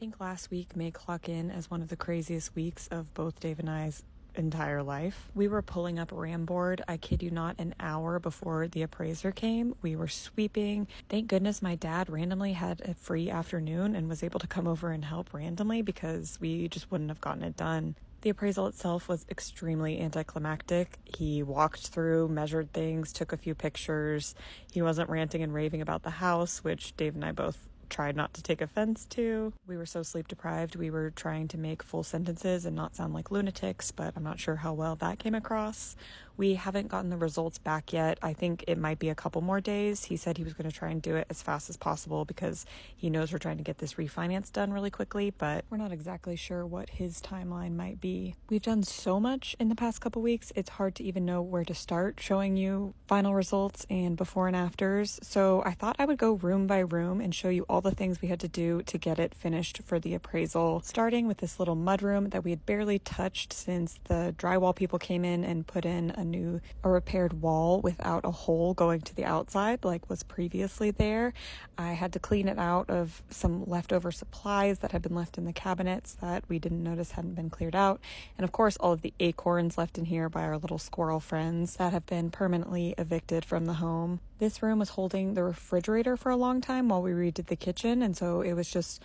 think last week may clock in as one of the craziest weeks of both Dave and I's entire life. We were pulling up Ramboard, I kid you not, an hour before the appraiser came. We were sweeping. Thank goodness my dad randomly had a free afternoon and was able to come over and help randomly because we just wouldn't have gotten it done. The appraisal itself was extremely anticlimactic. He walked through, measured things, took a few pictures. He wasn't ranting and raving about the house, which Dave and I both tried not to take offense to. We were so sleep deprived, we were trying to make full sentences and not sound like lunatics, but I'm not sure how well that came across. We haven't gotten the results back yet. I think it might be a couple more days. He said he was going to try and do it as fast as possible because he knows we're trying to get this refinance done really quickly, but we're not exactly sure what his timeline might be. We've done so much in the past couple weeks, it's hard to even know where to start showing you final results and before and afters. So I thought I would go room by room and show you all the things we had to do to get it finished for the appraisal, starting with this little mudroom that we had barely touched since the drywall people came in and put in a repaired wall without a hole going to the outside like was previously there. I had to clean it out of some leftover supplies that had been left in the cabinets that we didn't notice hadn't been cleared out, and of course all of the acorns left in here by our little squirrel friends that have been permanently evicted from the home. This room was holding the refrigerator for a long time while we redid the kitchen, and so it was just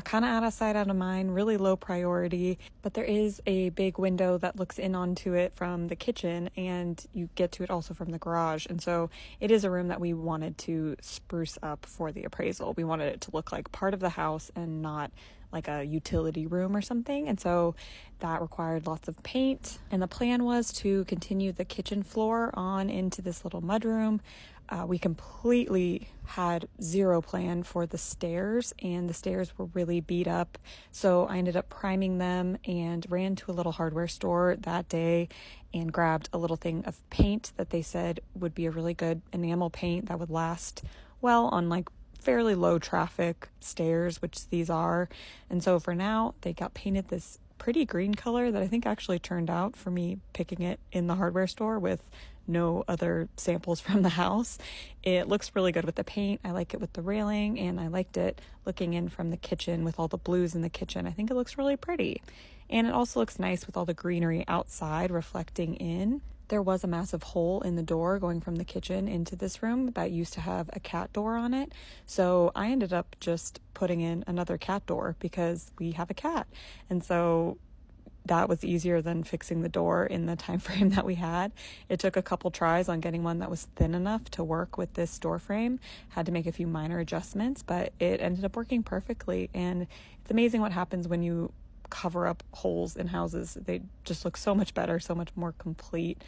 kind of out of sight, out of mind, really low priority. But there is a big window that looks in onto it from the kitchen, and you get to it also from the garage. And so it is a room that we wanted to spruce up for the appraisal. We wanted it to look like part of the house and not like a utility room or something. And so that required lots of paint. And the plan was to continue the kitchen floor on into this little mudroom. We completely had zero plan for the stairs, and the stairs were really beat up. So I ended up priming them and ran to a little hardware store that day and grabbed a little thing of paint that they said would be a really good enamel paint that would last well on like fairly low traffic stairs, which these are. And so for now, they got painted this pretty green color that I think actually turned out for me picking it in the hardware store with no other samples from the house. It looks really good with the paint. I like it with the railing, and I liked it looking in from the kitchen with all the blues in the kitchen. I think it looks really pretty. And it also looks nice with all the greenery outside reflecting in. There was a massive hole in the door going from the kitchen into this room that used to have a cat door on it. So I ended up just putting in another cat door because we have a cat. And so that was easier than fixing the door in the time frame that we had. It took a couple tries on getting one that was thin enough to work with this door frame. Had to make a few minor adjustments, but it ended up working perfectly. And it's amazing what happens when you cover up holes in houses. They just look so much better, so much more complete.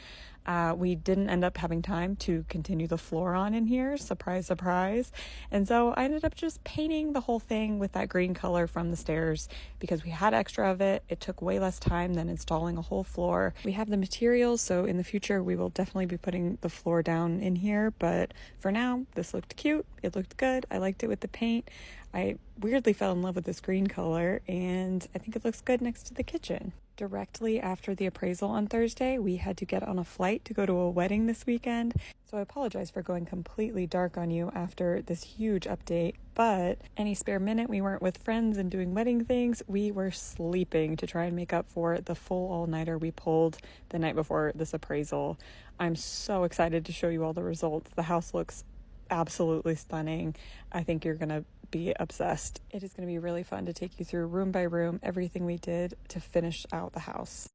We didn't end up having time to continue the floor on in here, surprise, surprise. And so I ended up just painting the whole thing with that green color from the stairs because we had extra of it. It took way less time than installing a whole floor. We have the materials, so in the future we will definitely be putting the floor down in here, but for now this looked cute. It looked good. I liked it with the paint. I weirdly fell in love with this green color, and I think it looks good next to the kitchen. Directly after the appraisal on Thursday, we had to get on a flight to go to a wedding this weekend. So I apologize for going completely dark on you after this huge update, but any spare minute we weren't with friends and doing wedding things, we were sleeping to try and make up for the full all-nighter we pulled the night before this appraisal. I'm so excited to show you all the results. The house looks absolutely stunning. I think you're gonna be obsessed. It is going to be really fun to take you through room by room everything we did to finish out the house.